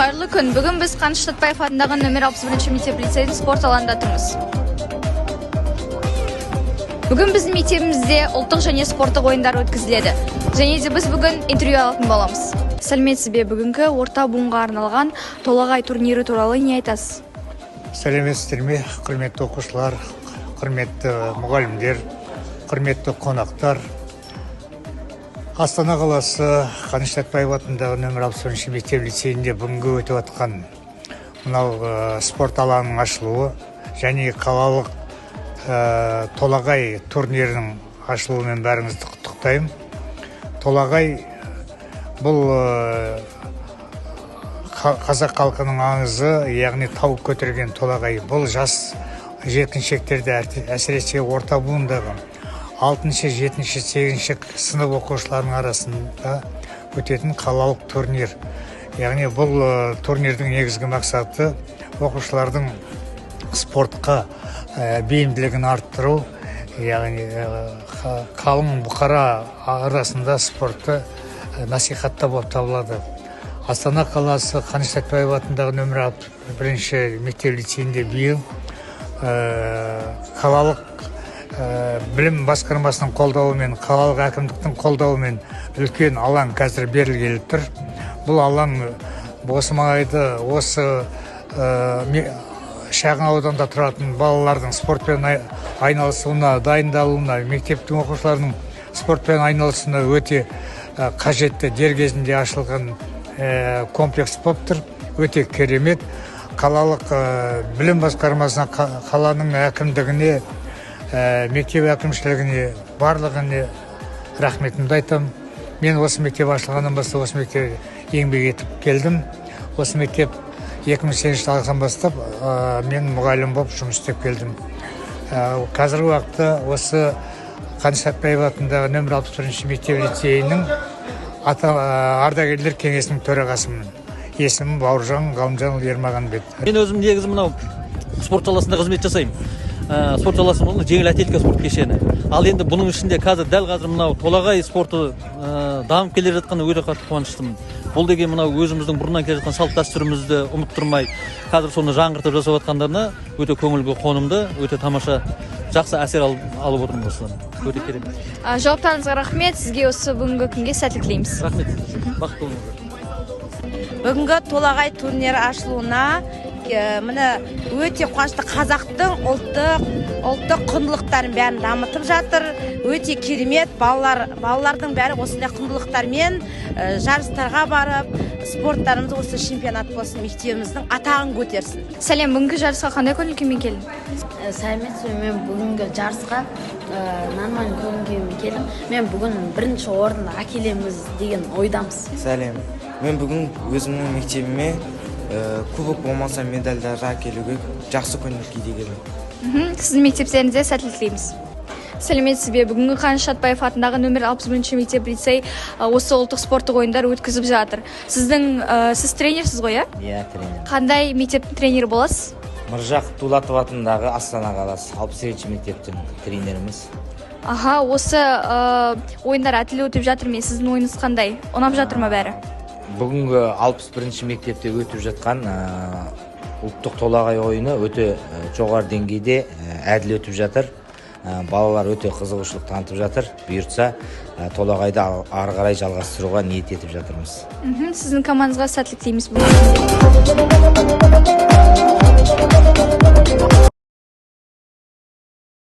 Қайырлы күн. Бүгін біз Қаныш Сәтпаев атындағы нөмір 61 мектеп лицейдің спорт алаңында тұрмыз. Бүгін біздің мектебімізде ұлттық және спорттық ойындар өткізіледі. Және де біз бүгін интервью алатын боламыз. Сәлеметсіз бе, бүгінгі орта буынға арналған толағай турнирі туралы не айтасыз? Сәлеметсіздер ме, құрметті оқушылар, құрметті мұғалімдер, құрметті қонақтар. Астана қаласы Қаныш Сәтпаев атындағы нөмір 61 мектеп лицейінде бүгінгі өтіп жатқан мынау спорт алаңының ашылуы және қалалық толағай турнирінің ашылуымен бәріңізді құттықтаймын. Толағай бұл қазақ халқының аңызы, яғни тау көтерген толағай. Бұл жас жеткіншектерді, әсіресе орта буындағы 6-шы, 7-шы, 8-шы сынып оқушыларының арасында өтетін қалалық турнир. Яғни бұл турнирдің негізгі мақсаты оқушылардың спортқа бейімділігін арттыру, яғни қалың бұқара арасында спортты насихаттау болып табылады. Астана қаласы Қаныш Сәтпаев атындағы нөмір 61 мектеп лицейінде биыл қалалық білім басқармасының қолдауымен, қалалық әкімдіктің қолдауымен үлкен алаң қазір берілгелі тұр. Бұл алаң осы маңайды, осы шағын ауданда тұратын балалардың спортпен айналысуына, дайындалуына, мектептің оқушыларының спортпен айналысуына өте қажетті, дер кезінде ашылған комплекс болып тұр. Өте керемет. Қалалық білім басқармасына, қаланың әкімдігіне, мектеп әкімшілігіне барлығына рахметімді айтамын. Мен осы мектеп ашылғаннан бастап осы мектепте еңбек етіп келдім. Осы мектеп 2008 жылдан бастап мен мұғалім болып жұмыс істеп келдім. Қазіргі уақытта осы Қаныш Сәтпаев атындағы нөмір 61 мектеп лицейінің ардагерлер кеңесінің төрағасымын. Есімім Бауыржан Ғалымжанұлы Ермағанбет. Мен өзім негізі мынау спорт саласында қызмет жасаймын. Спорт саласы бұл жеңіл атлетика спорт кешені. Ал енді бұның ішінде дәл қазір мынау толағай спорты дамып келе жатқанына өте қатты қуаныштымын. Бұл деген мынау өзіміздің бұрыннан келе жатқан салт дәстүрімізді ұмыттырмай, қазір соны жаңғыртып жасап жатқандарына өте көңілге қонымды, өте тамаша, жақсы әсер алып отырмын осыдан. Өте керемет. Жауаптарыңызға рахмет. Сізге осы бүгінгі күнге сәттілік тілейміз. Рахмет. Бақытты болыңыздар. Бүгінгі толағай турнирі ашылуына міне өте қуанышты. Қазақтың ұлттық құндылықтарын бәрін дамытып жатыр. Өте керемет. Балалардың бәрі осындай құндылықтармен жарыстарға барып, спорттарымыз осы чемпионат болсын, мектебіміздің атағын көтерсін. Сәлем, бүгінгі жарысқа қандай көңіл-күймен келдің? Сәлеметсіз, мен бүгінгі жарысқа нормально көңіл-күймен келдім. Мен бүгін бірінші орынды әкелеміз деген ойдамыз. Сәлем, мен бүгін өзімнің мектебіме кубок болмаса медальдарды әкелуге жақсы көңіл күйде келдім. Сіздің мектептеріңізде сәттілік тілейміз. Сәлеметсіз бе, бүгінгі Қаныш Сәтпаев атындағы нөмір 61 мектеп лицей осы ұлттық спорттық ойындар өткізіп жатыр. Сіз тренерсіз ғой, Иә, тренер. Қандай мектептің тренері боласыз? Мыржақ Дулатов атындағы Астана қаласы 63 мектептің тренеріміз. Осы ойындар әділ өтіп жатыр ме? Сіздің ойыңыз қандай? Ұнап жатыр ма бәрі? Бүгінгі 61 мектепте өтіп жатқан ұлттық толағай ойыны өте жоғары деңгейде әділ өтіп жатыр. Балалар өте қызығушылық танытып жатыр. Бұйыртса толағайды ары қарай жалғастыруға ниет етіп жатырмыз. Сіздің командаңызға сәттілік тілейміз.